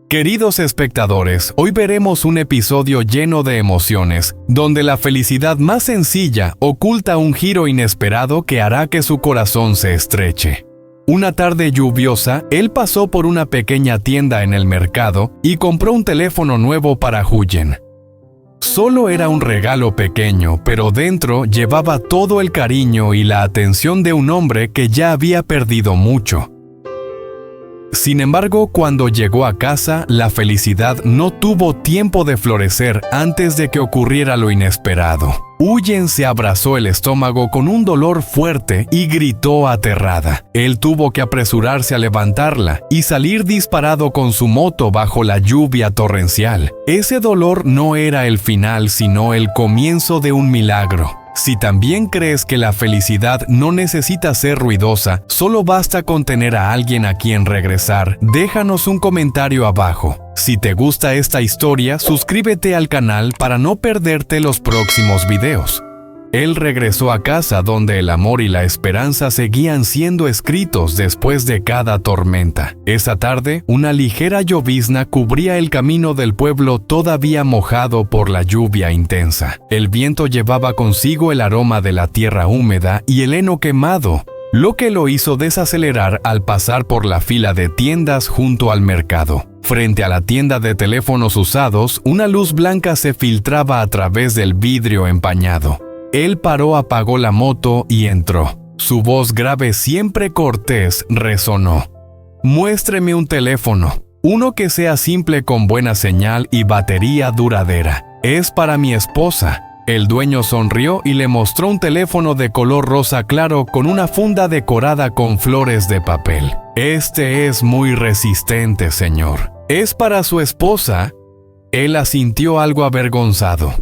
Queridos espectadores, hoy veremos un episodio lleno de emociones, donde la felicidad más sencilla oculta un giro inesperado que hará que su corazón se estreche. Una tarde lluviosa, él pasó por una pequeña tienda en el mercado y compró un teléfono nuevo para Huyen. Solo era un regalo pequeño, pero dentro llevaba todo el cariño y la atención de un hombre que ya había perdido mucho. Sin embargo, cuando llegó a casa, la felicidad no tuvo tiempo de florecer antes de que ocurriera lo inesperado. Huyen se abrazó el estómago con un dolor fuerte y gritó aterrada. Él tuvo que apresurarse a levantarla y salir disparado con su moto bajo la lluvia torrencial. Ese dolor no era el final, sino el comienzo de un milagro. Si también crees que la felicidad no necesita ser ruidosa, solo basta con tener a alguien a quien regresar, déjanos un comentario abajo. Si te gusta esta historia, suscríbete al canal para no perderte los próximos videos. Él regresó a casa donde el amor y la esperanza seguían siendo escritos después de cada tormenta. Esa tarde, una ligera llovizna cubría el camino del pueblo todavía mojado por la lluvia intensa. El viento llevaba consigo el aroma de la tierra húmeda y el heno quemado, lo que lo hizo desacelerar al pasar por la fila de tiendas junto al mercado. Frente a la tienda de teléfonos usados, una luz blanca se filtraba a través del vidrio empañado. Él paró, apagó la moto y entró. Su voz grave, siempre cortés, resonó. «Muéstreme un teléfono, uno que sea simple con buena señal y batería duradera. Es para mi esposa». El dueño sonrió y le mostró un teléfono de color rosa claro con una funda decorada con flores de papel. «Este es muy resistente, señor. ¿Es para su esposa?» Él asintió algo avergonzado.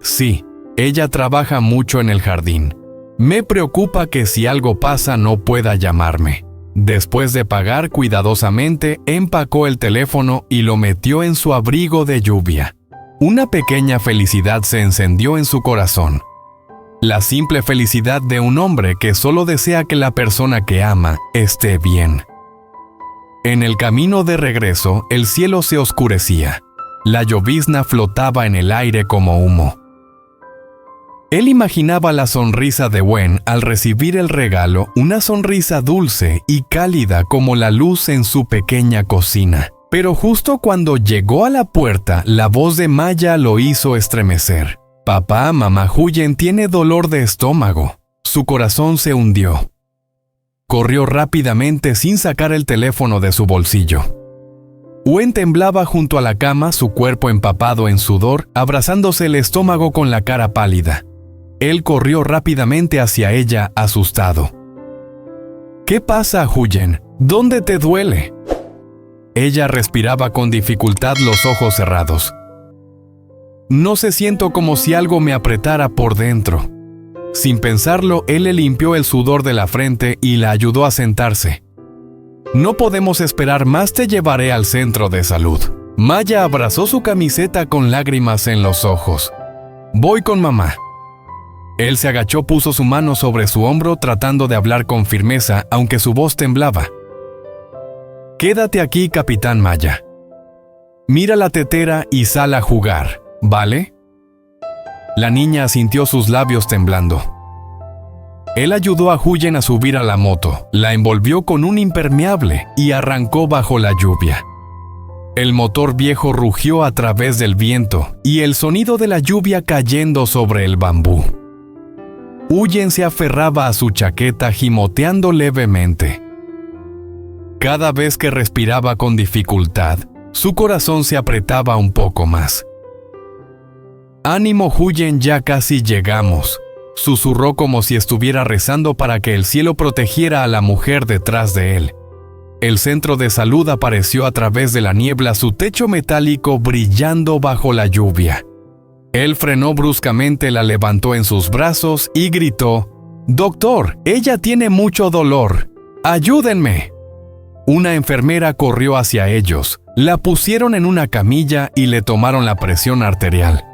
«Sí. Ella trabaja mucho en el jardín. Me preocupa que si algo pasa no pueda llamarme». Después de pagar cuidadosamente, empacó el teléfono y lo metió en su abrigo de lluvia. Una pequeña felicidad se encendió en su corazón. La simple felicidad de un hombre que solo desea que la persona que ama esté bien. En el camino de regreso, el cielo se oscurecía. La llovizna flotaba en el aire como humo. Él imaginaba la sonrisa de Wen al recibir el regalo, una sonrisa dulce y cálida como la luz en su pequeña cocina. Pero justo cuando llegó a la puerta, la voz de Maya lo hizo estremecer. «Papá, mamá Huyen tiene dolor de estómago». Su corazón se hundió. Corrió rápidamente sin sacar el teléfono de su bolsillo. Wen temblaba junto a la cama, su cuerpo empapado en sudor, abrazándose el estómago con la cara pálida. Él corrió rápidamente hacia ella, asustado. «¿Qué pasa, Huyen? ¿Dónde te duele?» Ella respiraba con dificultad, los ojos cerrados. «No sé, siento como si algo me apretara por dentro». Sin pensarlo, él le limpió el sudor de la frente y la ayudó a sentarse. «No podemos esperar más, te llevaré al centro de salud». Maya abrazó su camiseta con lágrimas en los ojos. «Voy con mamá». Él se agachó, puso su mano sobre su hombro tratando de hablar con firmeza, aunque su voz temblaba. «Quédate aquí, Capitán Maya. Mira la tetera y sal a jugar, ¿vale?» La niña asintió, sus labios temblando. Él ayudó a Huyen a subir a la moto, la envolvió con un impermeable y arrancó bajo la lluvia. El motor viejo rugió a través del viento y el sonido de la lluvia cayendo sobre el bambú. Huyen se aferraba a su chaqueta gimoteando levemente. Cada vez que respiraba con dificultad, su corazón se apretaba un poco más. «Ánimo, Huyen, ya casi llegamos», susurró como si estuviera rezando para que el cielo protegiera a la mujer detrás de él. El centro de salud apareció a través de la niebla, su techo metálico brillando bajo la lluvia. Él frenó bruscamente, la levantó en sus brazos y gritó: «Doctor, ella tiene mucho dolor. ¡Ayúdenme!». Una enfermera corrió hacia ellos, la pusieron en una camilla y le tomaron la presión arterial.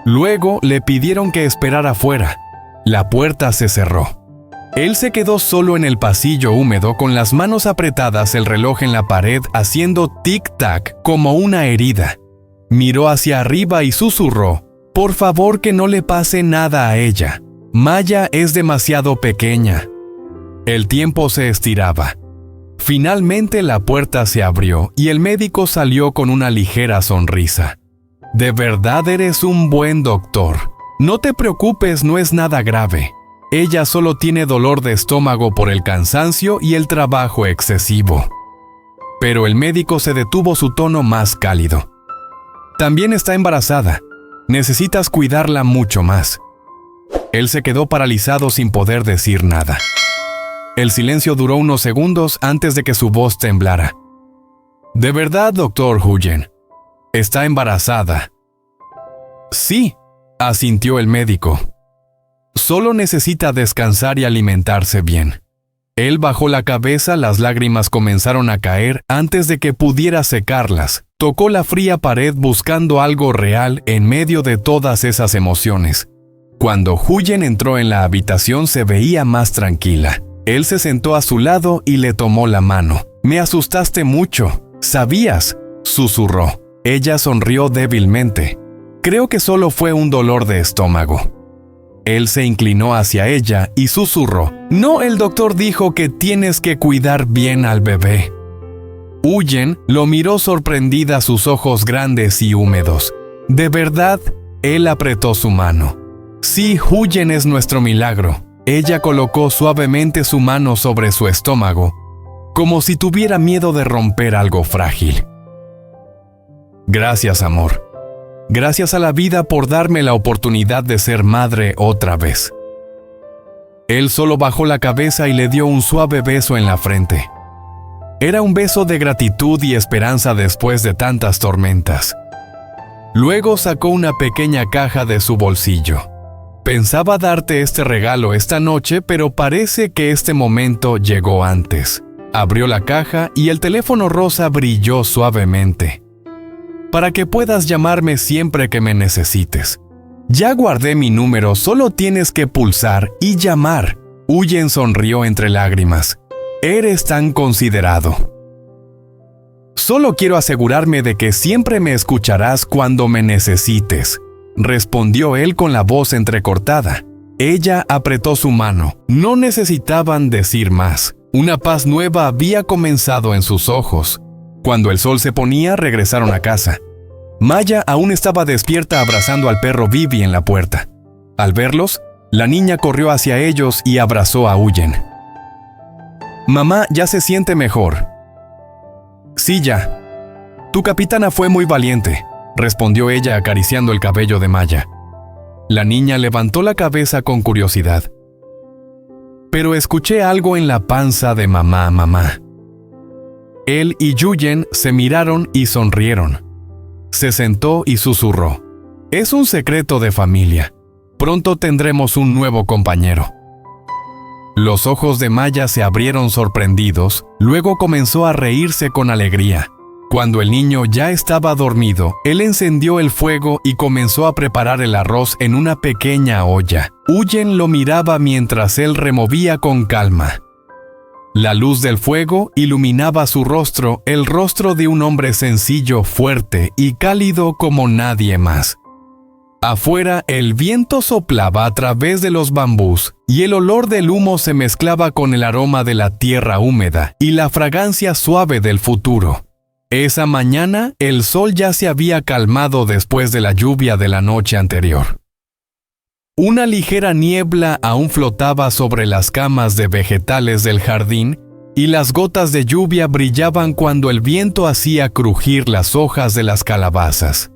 Luego le pidieron que esperara afuera. La puerta se cerró. Él se quedó solo en el pasillo húmedo con las manos apretadas, el reloj en la pared haciendo tic-tac como una herida. Miró hacia arriba y susurró: «Por favor, que no le pase nada a ella. Maya es demasiado pequeña». El tiempo se estiraba. Finalmente la puerta se abrió y el médico salió con una ligera sonrisa. «De verdad eres un buen doctor. No te preocupes, no es nada grave. Ella solo tiene dolor de estómago por el cansancio y el trabajo excesivo». Pero el médico se detuvo, su tono más cálido. «También está embarazada. Necesitas cuidarla mucho más». Él se quedó paralizado sin poder decir nada. El silencio duró unos segundos antes de que su voz temblara. «¿De verdad, doctor Huyen? ¿Está embarazada?» «Sí», asintió el médico. «Solo necesita descansar y alimentarse bien». Él bajó la cabeza, las lágrimas comenzaron a caer antes de que pudiera secarlas. Tocó la fría pared buscando algo real en medio de todas esas emociones. Cuando Huyen entró en la habitación se veía más tranquila. Él se sentó a su lado y le tomó la mano. «Me asustaste mucho. ¿Sabías?», susurró. Ella sonrió débilmente. «Creo que solo fue un dolor de estómago». Él se inclinó hacia ella y susurró: «No, el doctor dijo que tienes que cuidar bien al bebé». Huyen lo miró sorprendida, sus ojos grandes y húmedos. «¿De verdad?». Él apretó su mano. «Sí, Huyen es nuestro milagro». Ella colocó suavemente su mano sobre su estómago, como si tuviera miedo de romper algo frágil. «Gracias, amor. Gracias a la vida por darme la oportunidad de ser madre otra vez». Él solo bajó la cabeza y le dio un suave beso en la frente. Era un beso de gratitud y esperanza después de tantas tormentas. Luego sacó una pequeña caja de su bolsillo. «Pensaba darte este regalo esta noche, pero parece que este momento llegó antes». Abrió la caja y el teléfono rosa brilló suavemente. «Para que puedas llamarme siempre que me necesites. Ya guardé mi número, solo tienes que pulsar y llamar». Huyen sonrió entre lágrimas. «Eres tan considerado». «Solo quiero asegurarme de que siempre me escucharás cuando me necesites», respondió él con la voz entrecortada. Ella apretó su mano. No necesitaban decir más. Una paz nueva había comenzado en sus ojos. Cuando el sol se ponía, regresaron a casa. Maya aún estaba despierta abrazando al perro Vivi en la puerta. Al verlos, la niña corrió hacia ellos y abrazó a Huyen. «Mamá ya se siente mejor». «Sí, ya. Tu capitana fue muy valiente», respondió ella acariciando el cabello de Maya. La niña levantó la cabeza con curiosidad. «Pero escuché algo en la panza de mamá». Él y Huyen se miraron y sonrieron. Se sentó y susurró: «Es un secreto de familia. Pronto tendremos un nuevo compañero». Los ojos de Maya se abrieron sorprendidos, luego comenzó a reírse con alegría. Cuando el niño ya estaba dormido, él encendió el fuego y comenzó a preparar el arroz en una pequeña olla. Huyen lo miraba mientras él removía con calma. La luz del fuego iluminaba su rostro, el rostro de un hombre sencillo, fuerte y cálido como nadie más. Afuera, el viento soplaba a través de los bambús y el olor del humo se mezclaba con el aroma de la tierra húmeda y la fragancia suave del futuro. Esa mañana, el sol ya se había calmado después de la lluvia de la noche anterior. Una ligera niebla aún flotaba sobre las camas de vegetales del jardín y las gotas de lluvia brillaban cuando el viento hacía crujir las hojas de las calabazas.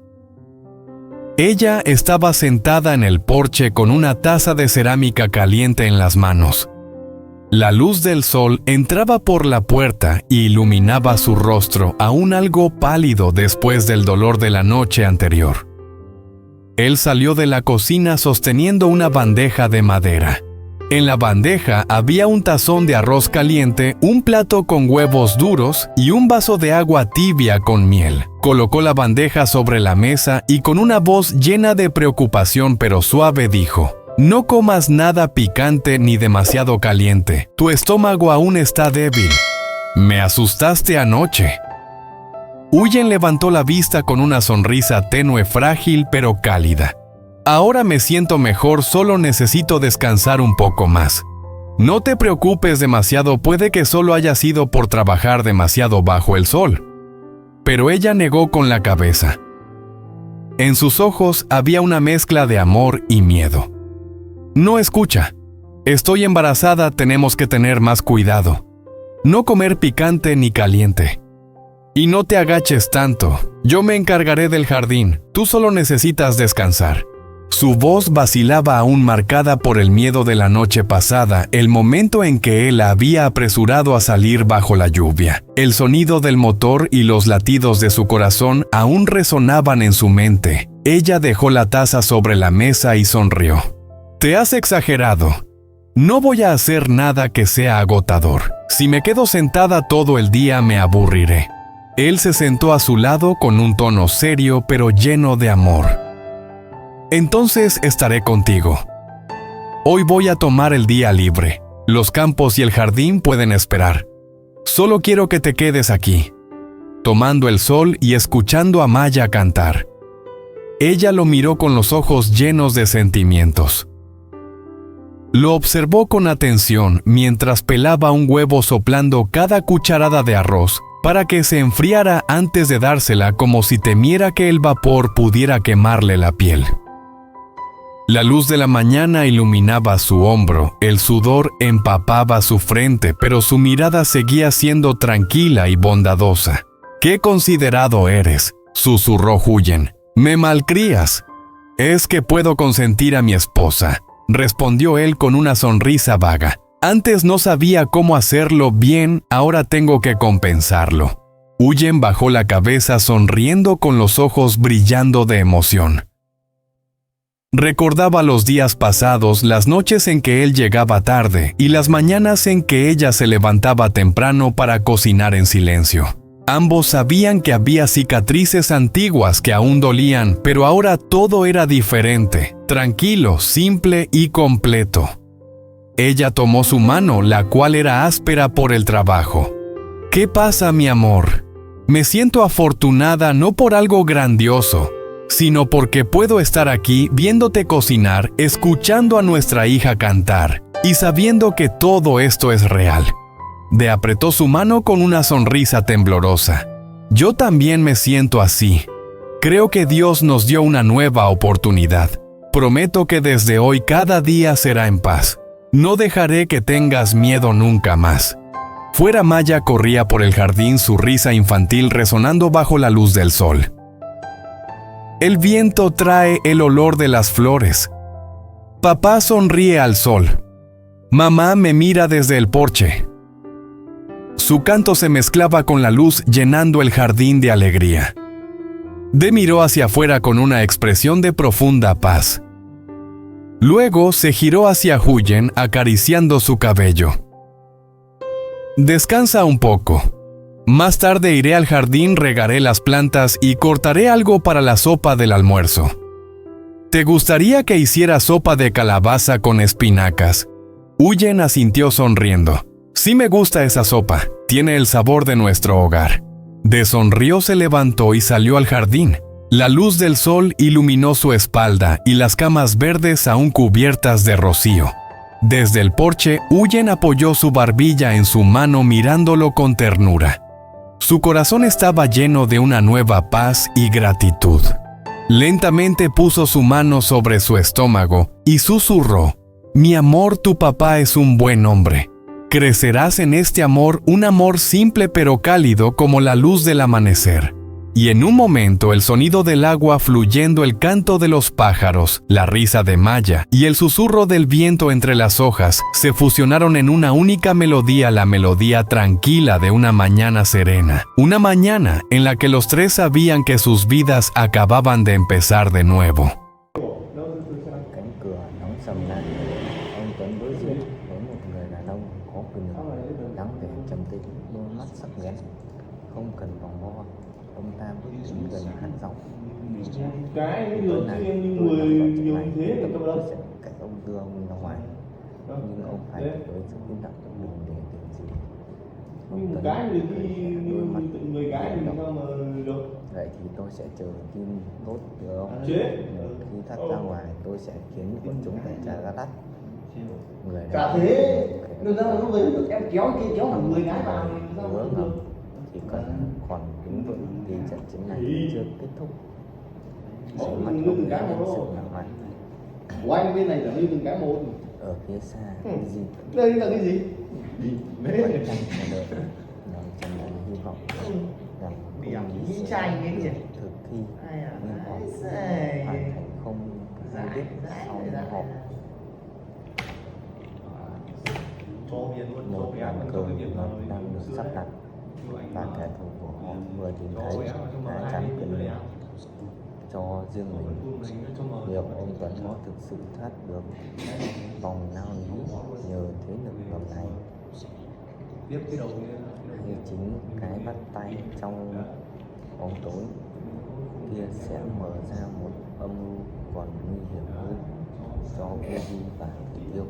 Ella estaba sentada en el porche con una taza de cerámica caliente en las manos. La luz del sol entraba por la puerta y iluminaba su rostro, aún algo pálido después del dolor de la noche anterior. Él salió de la cocina sosteniendo una bandeja de madera. En la bandeja había un tazón de arroz caliente, un plato con huevos duros y un vaso de agua tibia con miel. Colocó la bandeja sobre la mesa y con una voz llena de preocupación pero suave dijo: No comas nada picante ni demasiado caliente. Tu estómago aún está débil. Me asustaste anoche. Huyen levantó la vista con una sonrisa tenue, frágil pero cálida. Ahora me siento mejor, solo necesito descansar un poco más. No te preocupes demasiado, puede que solo haya sido por trabajar demasiado bajo el sol. Pero ella negó con la cabeza. En sus ojos había una mezcla de amor y miedo. No escucha. Estoy embarazada, tenemos que tener más cuidado. No comer picante ni caliente. Y no te agaches tanto. Yo me encargaré del jardín. Tú solo necesitas descansar. Su voz vacilaba aún, marcada por el miedo de la noche pasada, el momento en que él la había apresurado a salir bajo la lluvia. El sonido del motor y los latidos de su corazón aún resonaban en su mente. Ella dejó la taza sobre la mesa y sonrió. Te has exagerado. No voy a hacer nada que sea agotador. Si me quedo sentada todo el día me aburriré. Él se sentó a su lado con un tono serio pero lleno de amor. Entonces estaré contigo. Hoy voy a tomar el día libre. Los campos y el jardín pueden esperar. Solo quiero que te quedes aquí, tomando el sol y escuchando a Maya cantar. Ella lo miró con los ojos llenos de sentimientos. Lo observó con atención mientras pelaba un huevo, soplando cada cucharada de arroz para que se enfriara antes de dársela, como si temiera que el vapor pudiera quemarle la piel. La luz de la mañana iluminaba su hombro, el sudor empapaba su frente, pero su mirada seguía siendo tranquila y bondadosa. «¡Qué considerado eres!», susurró Huyen. «Me malcrías». «Es que puedo consentir a mi esposa», respondió él con una sonrisa vaga. «Antes no sabía cómo hacerlo bien, ahora tengo que compensarlo». Huyen bajó la cabeza, sonriendo con los ojos brillando de emoción. Recordaba los días pasados, las noches en que él llegaba tarde y las mañanas en que ella se levantaba temprano para cocinar en silencio. Ambos sabían que había cicatrices antiguas que aún dolían, pero ahora todo era diferente, tranquilo, simple y completo. Ella tomó su mano, la cual era áspera por el trabajo. «¿Qué pasa, mi amor? Me siento afortunada, no por algo grandioso, sino porque puedo estar aquí viéndote cocinar, escuchando a nuestra hija cantar y sabiendo que todo esto es real». De apretó su mano con una sonrisa temblorosa. «Yo también me siento así. Creo que Dios nos dio una nueva oportunidad. Prometo que desde hoy cada día será en paz. No dejaré que tengas miedo nunca más». Fuera, Maya corría por el jardín, su risa infantil resonando bajo la luz del sol. El viento trae el olor de las flores. Papá sonríe al sol. Mamá me mira desde el porche. Su canto se mezclaba con la luz, llenando el jardín de alegría. De miró hacia afuera con una expresión de profunda paz. Luego se giró hacia Huyen, acariciando su cabello. «Descansa un poco. Más tarde iré al jardín, regaré las plantas y cortaré algo para la sopa del almuerzo. ¿Te gustaría que hiciera sopa de calabaza con espinacas?» Huyen asintió sonriendo. «Sí, me gusta esa sopa. Tiene el sabor de nuestro hogar». De sonrió, se levantó y salió al jardín. La luz del sol iluminó su espalda y las camas verdes aún cubiertas de rocío. Desde el porche, Huyen apoyó su barbilla en su mano, mirándolo con ternura. Su corazón estaba lleno de una nueva paz y gratitud. Lentamente puso su mano sobre su estómago y susurró: «Mi amor, tu papá es un buen hombre. Crecerás en este amor, un amor simple pero cálido como la luz del amanecer». Y en un momento el sonido del agua fluyendo, el canto de los pájaros, la risa de Maya y el susurro del viento entre las hojas se fusionaron en una única melodía, la melodía tranquila de una mañana serena. Una mañana en la que los tres sabían que sus vidas acababan de empezar de nuevo. Cánh cửa đóng sầm lại. Anh Tuấn đối diện với một người đàn ông có quyền lực, dáng vẻ trầm tĩnh, đôi mắt sắc bén. Không cần vòng vo, ông ta bước đến gần hát giọng. Cái Tuấn này, tôi là vợ chồng này, tôi sẽ kẻ ông đưa ông ra ngoài, nhưng ông phải với sức huynh đọc của mình để điều gì. Nhưng một Tuấn cái thì cười khẽ đôi mắt người cái thì động. sao mà được. Vậy thì tôi sẽ chờ tin tốt từ ông. Chết. Khi thắt ra ngoài tôi sẽ khiến bọn chúng phải trả giá đắt. Người Cả đàn thế, ông người ta cười lúc ấy em kéo kia kéo hẳn 10 cái vào thì sao hứa mà ngầm được. chỉ cần còn đứng vững thì trận chiến này chưa kết thúc. Mỗi Ánh mắt người ông từng cái lên một sự đâu. nặng mạnh. Của anh bên này là như từng cái một. Ở phía xa cái gì Đây là cái gì? vẫn đang chờ đợi, lòng tràn đầy hy vọng rằng Bị ảo không như sẽ trai cái gì? thực thi Ai à? nhưng họ Ai hoàn thành không hay biết sau họ một bàn cờ ngọt đang được sắp đặt và kẻ thù của họ vừa tìm thấy hai chắn quyền lực cho riêng mình. Liệu ông Tuấn có thực sự thoát được vòng lao lý nhờ thế lực ngầm này, hay chính cái bắt tay trong bóng tối kia sẽ mở ra một âm mưu còn nguy hiểm hơn cho Uzi và Tiểu Yêu?